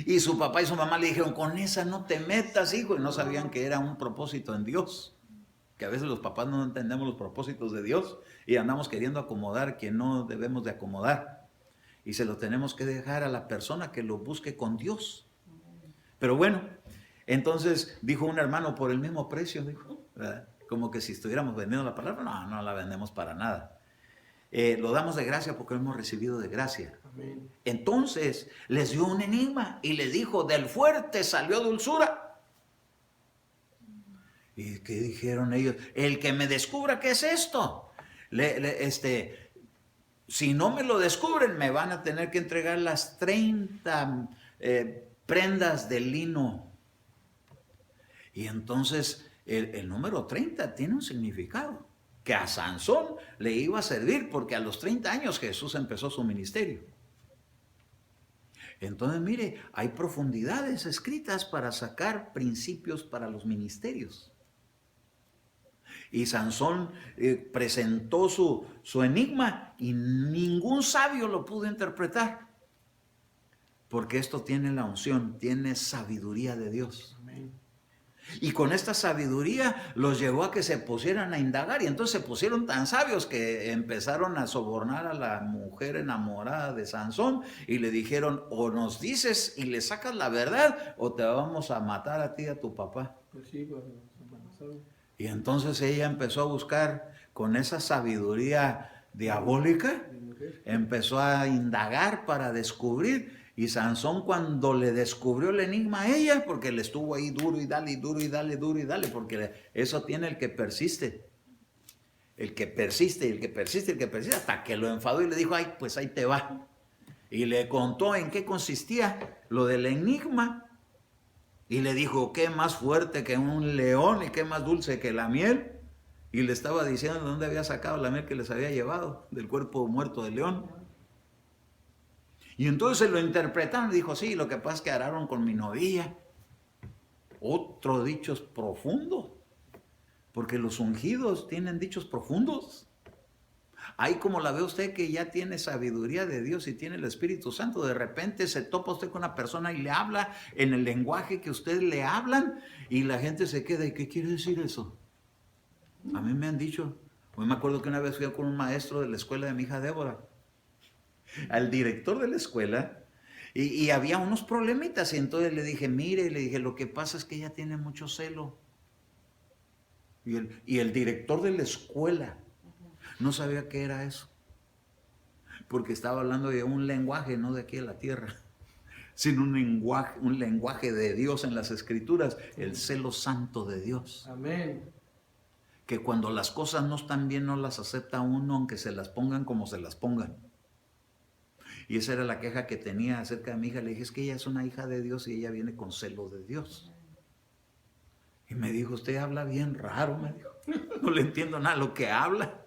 Y su papá y su mamá le dijeron, con esa no te metas, hijo. Y no sabían que era un propósito en Dios. Que a veces los papás no entendemos los propósitos de Dios y andamos queriendo acomodar quien no debemos de acomodar. Y se lo tenemos que dejar a la persona que lo busque con Dios. Pero bueno, entonces dijo un hermano, por el mismo precio, dijo, ¿verdad? Como que si estuviéramos vendiendo la palabra, no la vendemos para nada. Lo damos de gracia porque lo hemos recibido de gracia. Amén. Entonces les dio un enigma y les dijo, del fuerte salió dulzura. ¿Y qué dijeron ellos? El que me descubra qué es esto. Si no me lo descubren, me van a tener que entregar las 30 prendas de lino. Y entonces el número 30 tiene un significado. Que a Sansón le iba a servir porque a los 30 años Jesús empezó su ministerio. Entonces, mire, hay profundidades escritas para sacar principios para los ministerios. Y Sansón presentó su enigma y ningún sabio lo pudo interpretar. Porque esto tiene la unción, tiene sabiduría de Dios. Amén. Y con esta sabiduría los llevó a que se pusieran a indagar. Y entonces se pusieron tan sabios que empezaron a sobornar a la mujer enamorada de Sansón. Y le dijeron, o nos dices y le sacas la verdad, o te vamos a matar a ti y a tu papá. Pues sí, Y entonces ella empezó a buscar con esa sabiduría diabólica, de mujer. empezó a indagar para descubrir. Y Sansón, cuando le descubrió el enigma a ella, porque le estuvo ahí duro y dale, duro y dale, duro y dale, porque eso tiene el que persiste. El que persiste, el que persiste, el que persiste, hasta que lo enfadó y le dijo, ay, pues ahí te va. Y le contó en qué consistía lo del enigma. Y le dijo, qué más fuerte que un león y qué más dulce que la miel. Y le estaba diciendo de dónde había sacado la miel que les había llevado, del cuerpo muerto del león. Y entonces lo interpretaron y dijo, sí, lo que pasa es que araron con mi novia. Otro dichos profundo, porque los ungidos tienen dichos profundos. Ahí como la ve usted que ya tiene sabiduría de Dios y tiene el Espíritu Santo, de repente se topa usted con una persona y le habla en el lenguaje que usted le hablan y la gente se queda, ¿y qué quiere decir eso? A mí me han dicho, hoy me acuerdo que una vez fui con un maestro de la escuela de mi hija Débora, al director de la escuela, y había unos problemitas y entonces le dije, mire, le dije, lo que pasa es que ella tiene mucho celo. Y el director de la escuela no sabía qué era eso, porque estaba hablando de un lenguaje, no de aquí de la tierra, sino un lenguaje de Dios en las Escrituras, el celo santo de Dios. Amén. Que cuando las cosas no están bien no las acepta uno, aunque se las pongan como se las pongan. Y esa era la queja que tenía acerca de mi hija. Le dije, es que ella es una hija de Dios y ella viene con celo de Dios. Y me dijo, usted habla bien raro, me dijo. No le entiendo nada lo que habla.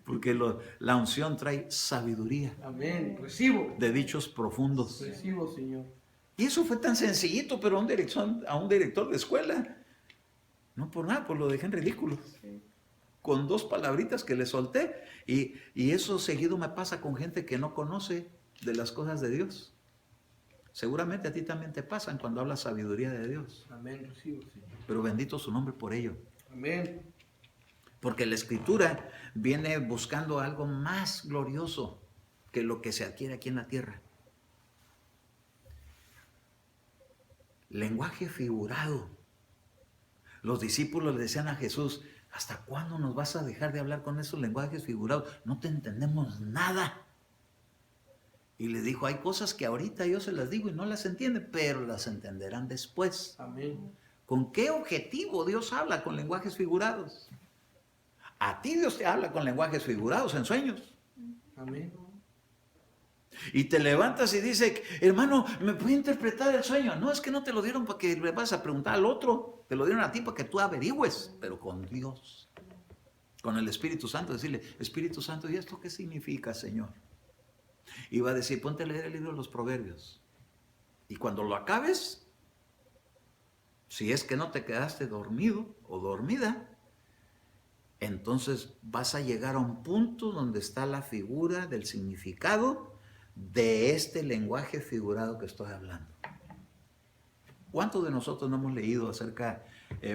Porque la unción trae sabiduría. Amén. Recibo. De dichos profundos. Recibo, Señor. Y eso fue tan sencillito, pero a un director de escuela, no por nada, pues lo dejé en ridículo. Con 2 palabritas que le solté. Y eso seguido me pasa con gente que no conoce de las cosas de Dios. Seguramente a ti también te pasan cuando hablas sabiduría de Dios. Amén. Recibo, Señor. Pero bendito su nombre por ello. Amén. Porque la Escritura viene buscando algo más glorioso que lo que se adquiere aquí en la tierra. Lenguaje figurado. Los discípulos le decían a Jesús, ¿hasta cuándo nos vas a dejar de hablar con esos lenguajes figurados? No te entendemos nada. Y le dijo, hay cosas que ahorita yo se las digo y no las entienden, pero las entenderán después. Amén. ¿Con qué objetivo Dios habla con lenguajes figurados? A ti Dios te habla con lenguajes figurados en sueños. Amén. Y te levantas y dice, hermano, ¿me puede interpretar el sueño? No, es que no te lo dieron para que le vas a preguntar al otro. Te lo dieron a ti para que tú averigües, pero con Dios. Con el Espíritu Santo, decirle, Espíritu Santo, ¿y esto qué significa, Señor? Y va a decir, ponte a leer el libro de los Proverbios. Y cuando lo acabes, si es que no te quedaste dormido o dormida, entonces vas a llegar a un punto donde está la figura del significado de este lenguaje figurado que estoy hablando. ¿Cuántos de nosotros no hemos leído acerca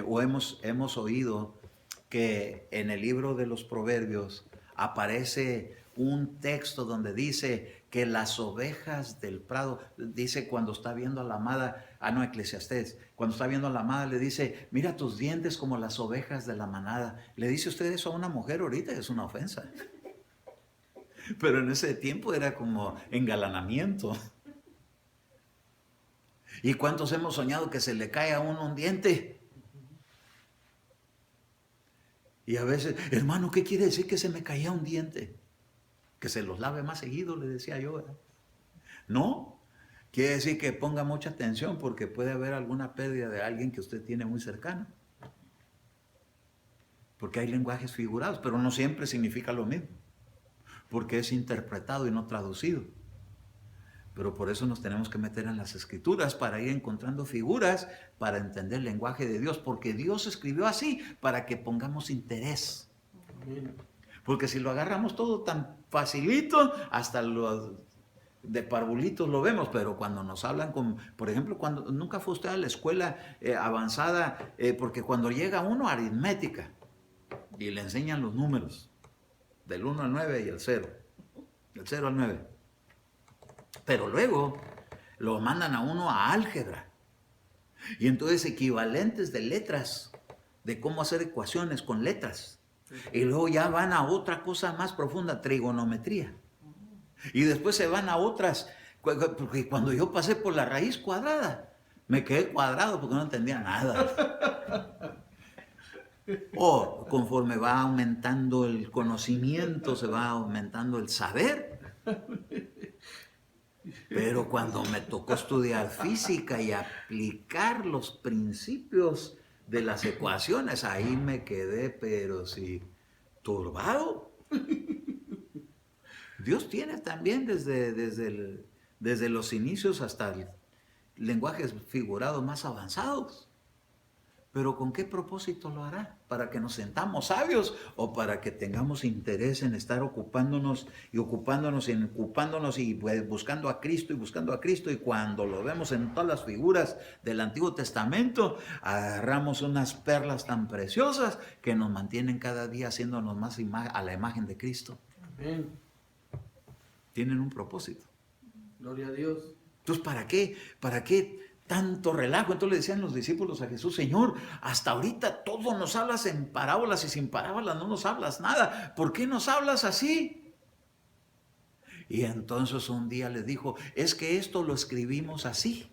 o hemos oído que en el libro de los Proverbios aparece un texto donde dice que las ovejas del prado, dice cuando está viendo a la amada, no, Eclesiastés, cuando está viendo a la amada le dice, mira tus dientes como las ovejas de la manada. Le dice usted eso a una mujer ahorita, es una ofensa. Pero en ese tiempo era como engalanamiento. ¿Y cuántos hemos soñado que se le cae a uno un diente? Y a veces, hermano, ¿qué quiere decir que se me caía un diente? Que se los lave más seguido, le decía yo, ¿verdad? No, quiere decir que ponga mucha atención porque puede haber alguna pérdida de alguien que usted tiene muy cercano. Porque hay lenguajes figurados, pero no siempre significa lo mismo. Porque es interpretado y no traducido. Pero por eso nos tenemos que meter en las Escrituras para ir encontrando figuras, para entender el lenguaje de Dios, porque Dios escribió así para que pongamos interés. Amén. Porque si lo agarramos todo tan facilito, hasta los de parvulitos lo vemos, pero cuando nos hablan con, por ejemplo, cuando nunca fue usted a la escuela avanzada, porque cuando llega uno a aritmética y le enseñan los números, del 1 al 9 y el 0, del 0 al 9. Pero luego lo mandan a uno a álgebra. Y entonces equivalentes de letras, de cómo hacer ecuaciones con letras. Y luego ya van a otra cosa más profunda, trigonometría. Y después se van a otras, porque cuando yo pasé por la raíz cuadrada, me quedé cuadrado porque no entendía nada. O conforme va aumentando el conocimiento, se va aumentando el saber. Pero cuando me tocó estudiar física y aplicar los principios de las ecuaciones, ahí me quedé, pero sí, turbado. Dios tiene también desde los inicios hasta lenguajes figurados más avanzados. Pero ¿con qué propósito lo hará? ¿Para que nos sentamos sabios o para que tengamos interés en estar ocupándonos y buscando a Cristo y buscando a Cristo? Y cuando lo vemos en todas las figuras del Antiguo Testamento, agarramos unas perlas tan preciosas que nos mantienen cada día haciéndonos más a la imagen de Cristo. Amén. Tienen un propósito. Gloria a Dios. Entonces, ¿para qué? ¿Para qué tanto relajo? Entonces le decían los discípulos a Jesús: Señor, hasta ahorita todo nos hablas en parábolas y sin parábolas no nos hablas nada. ¿Por qué nos hablas así? Y entonces un día les dijo: es que esto lo escribimos así,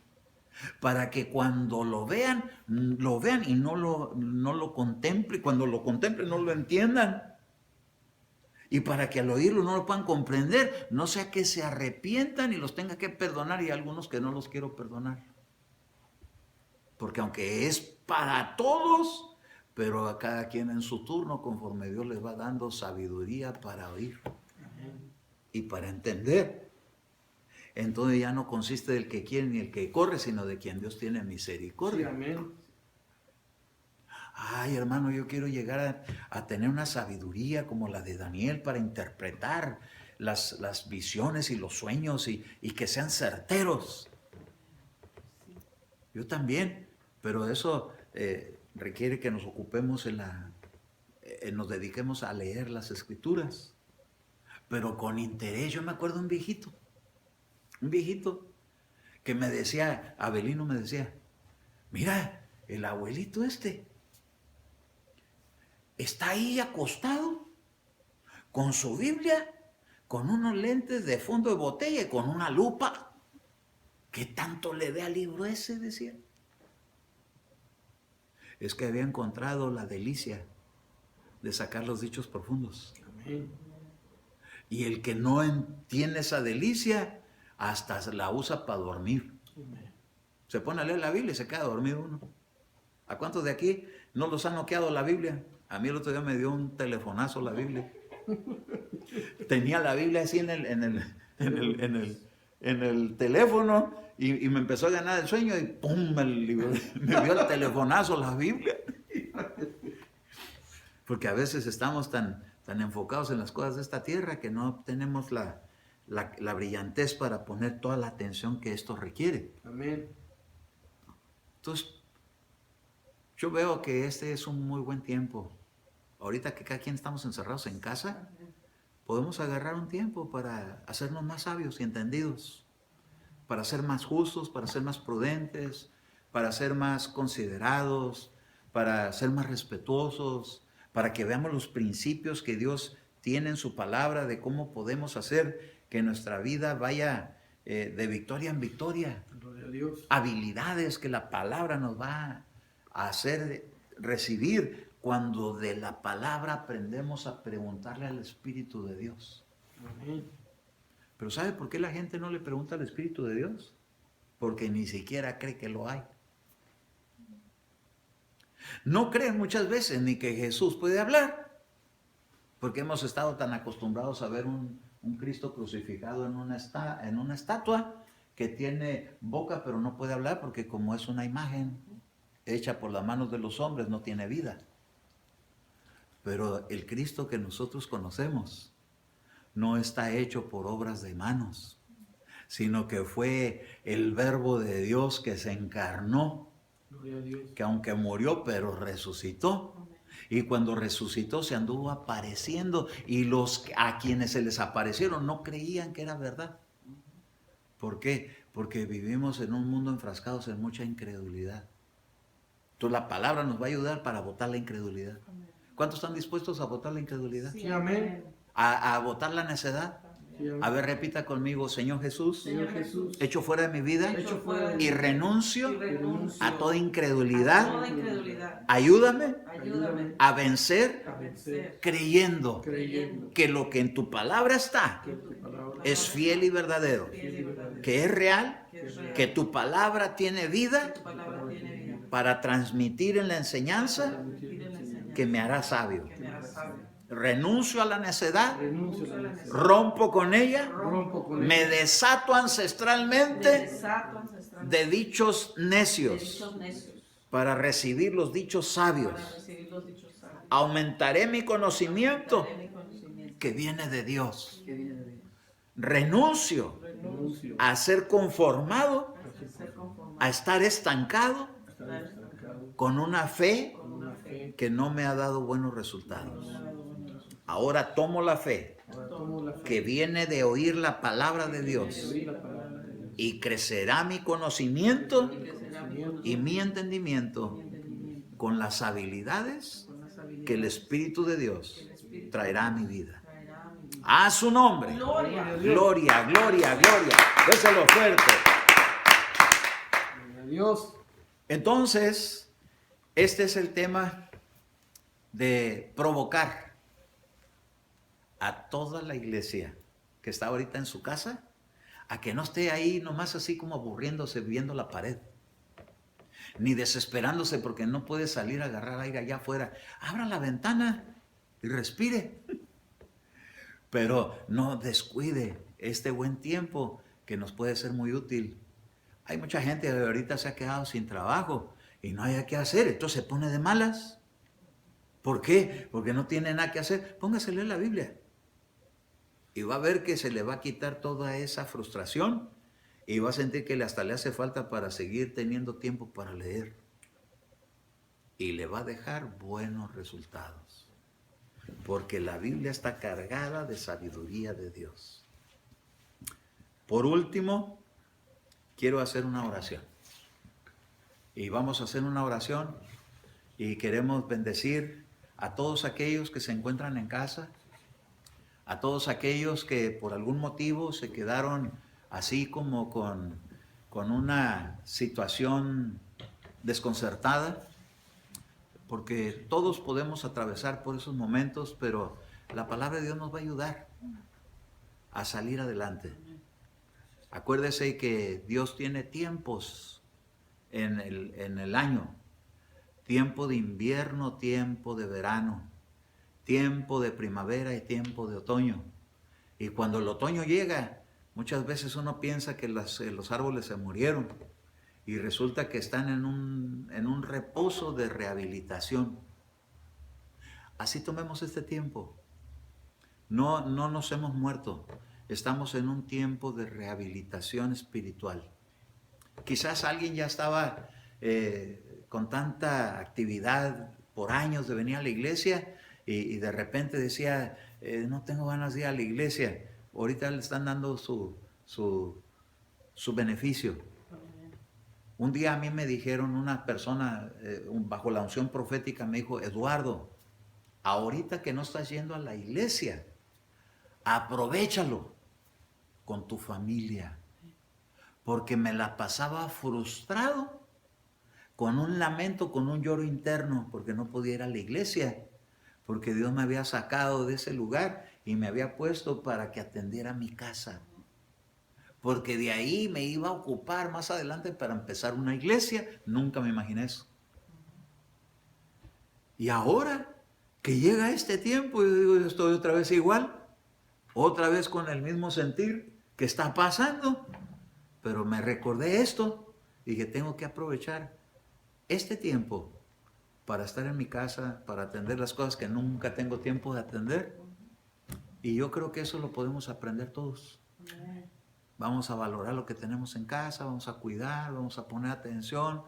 para que cuando lo vean y no lo contemplen, cuando lo contemplen no lo entiendan. Y para que al oírlo no lo puedan comprender, no sea que se arrepientan y los tenga que perdonar, y algunos que no los quiero perdonar. Porque aunque es para todos, pero a cada quien en su turno, conforme Dios les va dando sabiduría para oír y para entender. Entonces ya no consiste del que quiere ni el que corre, sino de quien Dios tiene misericordia. Sí, amén. Ay, hermano, yo quiero llegar a tener una sabiduría como la de Daniel para interpretar las visiones y los sueños y que sean certeros. Yo también, pero eso requiere que nos ocupemos nos dediquemos a leer las Escrituras, pero con interés. Yo me acuerdo de un viejito que me decía, Abelino me decía: mira, el abuelito está ahí acostado, con su Biblia, con unos lentes de fondo de botella y con una lupa. ¿Qué tanto le ve al libro ese?, decía. Es que había encontrado la delicia de sacar los dichos profundos. Amén. Y el que no tiene esa delicia, hasta la usa para dormir. Amén. Se pone a leer la Biblia y se queda dormido uno. ¿A cuántos de aquí no los han noqueado la Biblia? A mí el otro día me dio un telefonazo la Biblia. Tenía la Biblia así en el teléfono y me empezó a ganar el sueño y ¡pum! Me dio el telefonazo la Biblia. Porque a veces estamos tan enfocados en las cosas de esta tierra que no tenemos la brillantez para poner toda la atención que esto requiere. Amén. Entonces, yo veo que este es un muy buen tiempo. Ahorita que cada quien estamos encerrados en casa, podemos agarrar un tiempo para hacernos más sabios y entendidos, para ser más justos, para ser más prudentes, para ser más considerados, para ser más respetuosos, para que veamos los principios que Dios tiene en su palabra de cómo podemos hacer que nuestra vida vaya de victoria en victoria. Gloria a Dios. Habilidades que la palabra nos va a hacer recibir cuando de la palabra aprendemos a preguntarle al Espíritu de Dios. Amén. Pero ¿sabe por qué la gente no le pregunta al Espíritu de Dios? Porque ni siquiera cree que lo hay. No creen muchas veces ni que Jesús puede hablar, porque hemos estado tan acostumbrados a ver un Cristo crucificado en una estatua que tiene boca pero no puede hablar, porque como es una imagen hecha por las manos de los hombres, no tiene vida. Pero el Cristo que nosotros conocemos no está hecho por obras de manos, sino que fue el Verbo de Dios que se encarnó, Gloria a Dios. que aunque murió, pero resucitó. Y cuando resucitó se anduvo apareciendo, y los a quienes se les aparecieron no creían que era verdad. ¿Por qué? Porque vivimos en un mundo enfrascados en mucha incredulidad. Entonces la palabra nos va a ayudar para botar la incredulidad. ¿Cuántos están dispuestos a votar la incredulidad? Sí, amén. A votar la necedad. Sí, amén. A ver, repita conmigo, Señor Jesús, Señor Jesús, echo fuera de mi vida echo fuera de y mí renuncio renuncio a toda a incredulidad. toda incredulidad. Ayúdame Ayúdame a vencer a vencer creyendo creyendo que lo que en tu palabra está que tu palabra es fiel y verdadero, fiel y verdadero, que es real, que es real, que tu palabra tiene vida tu palabra tiene vida, para transmitir en la enseñanza transmitir en la enseñanza, que me hará sabio. que me hará sabio. Renuncio a la necedad, renuncio a la necedad, rompo con ella, rompo con me ella, desato Me ancestralmente desato ancestralmente de dichos de necios dichos necios para recibir los dichos sabios. para recibir los dichos sabios. Aumentaré mi conocimiento Daré mi conocimiento que viene de Dios. que viene de Dios. Renuncio Renuncio a ser conformado, a ser conformado, a estar estancado a estar estancado con una fe con una fe que no me ha dado buenos que resultados. no me ha dado buenos resultados. Ahora tomo la fe ahora tomo la fe que viene de oír la palabra de de Dios oír la palabra de Dios y crecerá mi conocimiento Y crecerá mi y mi entendimiento entendimiento con las habilidades con las habilidades que el Espíritu de Dios que el Espíritu traerá a mi vida. traerá a mi vida. A su nombre. Gloria. Gloria, gloria, gloria. Déselo fuerte. Gloria a Dios. Entonces, este es el tema de provocar a toda la iglesia que está ahorita en su casa a que no esté ahí nomás así como aburriéndose viendo la pared, ni desesperándose porque no puede salir a agarrar aire allá afuera. Abra la ventana y respire. Pero no descuide este buen tiempo que nos puede ser muy útil. Hay mucha gente que ahorita se ha quedado sin trabajo y no hay qué hacer, entonces se pone de malas. ¿Por qué? Porque no tiene nada que hacer. Póngase a leer la Biblia. Y va a ver que se le va a quitar toda esa frustración y va a sentir que hasta le hace falta para seguir teniendo tiempo para leer. Y le va a dejar buenos resultados. Porque la Biblia está cargada de sabiduría de Dios. Por último, quiero hacer una oración. Y vamos a hacer una oración y queremos bendecir a todos aquellos que se encuentran en casa, a todos aquellos que por algún motivo se quedaron así como con una situación desconcertada, porque todos podemos atravesar por esos momentos, pero la palabra de Dios nos va a ayudar a salir adelante. Acuérdese que Dios tiene tiempos en el año, tiempo de invierno, tiempo de verano, tiempo de primavera y tiempo de otoño. Y cuando el otoño llega, muchas veces uno piensa que los árboles se murieron y resulta que están en un reposo de rehabilitación. Así tomemos este tiempo. No nos hemos muerto. Estamos en un tiempo de rehabilitación espiritual. Quizás alguien ya estaba con tanta actividad por años de venir a la iglesia y de repente decía, no tengo ganas de ir a la iglesia. Ahorita le están dando su beneficio. Un día a mí me dijeron una persona bajo la unción profética, me dijo, Eduardo, ahorita que no estás yendo a la iglesia, aprovéchalo con tu familia, porque me la pasaba frustrado, con un lamento, con un lloro interno, porque no podía ir a la iglesia, porque Dios me había sacado de ese lugar y me había puesto para que atendiera mi casa, porque de ahí me iba a ocupar más adelante para empezar una iglesia. Nunca me imaginé eso. Y ahora que llega este tiempo, yo digo, yo estoy otra vez igual, otra vez con el mismo sentir que está pasando, pero me recordé esto y que tengo que aprovechar este tiempo para estar en mi casa, para atender las cosas que nunca tengo tiempo de atender. Y yo creo que eso lo podemos aprender todos. Vamos a valorar lo que tenemos en casa, vamos a cuidar, vamos a poner atención.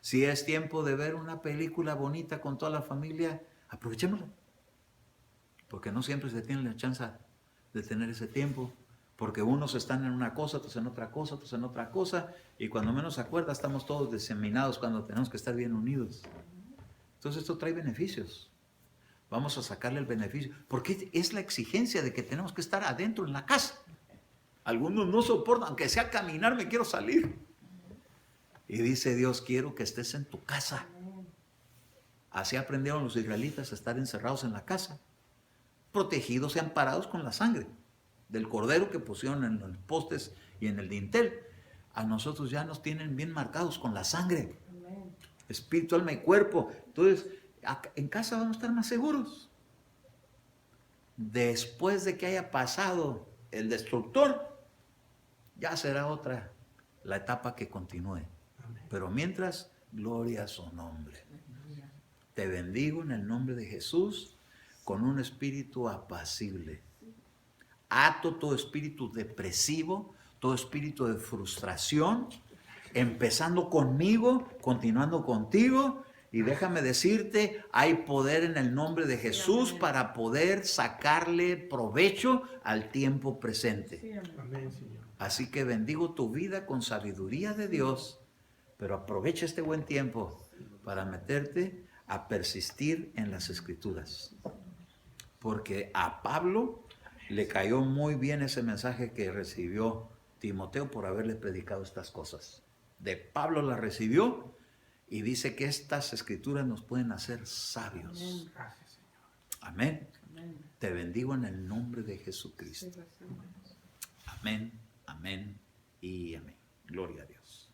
Si es tiempo de ver una película bonita con toda la familia, aprovechémosla. Porque no siempre se tiene la chance de tener ese tiempo. Porque unos están en una cosa, otros en otra cosa, otros en otra cosa. Y cuando menos se acuerda, estamos todos diseminados cuando tenemos que estar bien unidos. Entonces esto trae beneficios. vamos a sacarle el beneficio, porque es la exigencia de que tenemos que estar adentro en la casa. Algunos no soportan, aunque sea caminar, me quiero salir. Y dice Dios, quiero que estés en tu casa. Así aprendieron los israelitas a estar encerrados en la casa, protegidos y amparados con la sangre del cordero que pusieron en los postes y en el dintel. A nosotros ya nos tienen bien marcados con la sangre, espíritu, alma y cuerpo. Entonces, en casa vamos a estar más seguros. Después de que haya pasado el destructor, ya será otra la etapa que continúe. Pero mientras, gloria a su nombre. Te bendigo en el nombre de Jesús con un espíritu apacible. Ato todo espíritu depresivo, todo espíritu de frustración, empezando conmigo, continuando contigo. Y déjame decirte, hay poder en el nombre de Jesús para poder sacarle provecho al tiempo presente. Amén, Señor. Así que bendigo tu vida con sabiduría de Dios, pero aprovecha este buen tiempo para meterte a persistir en las Escrituras. Porque a Pablo le cayó muy bien ese mensaje que recibió Timoteo por haberle predicado estas cosas. De Pablo la recibió y dice que estas Escrituras nos pueden hacer sabios. Gracias, Señor. Amén. Amén. Te bendigo en el nombre de Jesucristo. Amén, amén y amén. Gloria a Dios.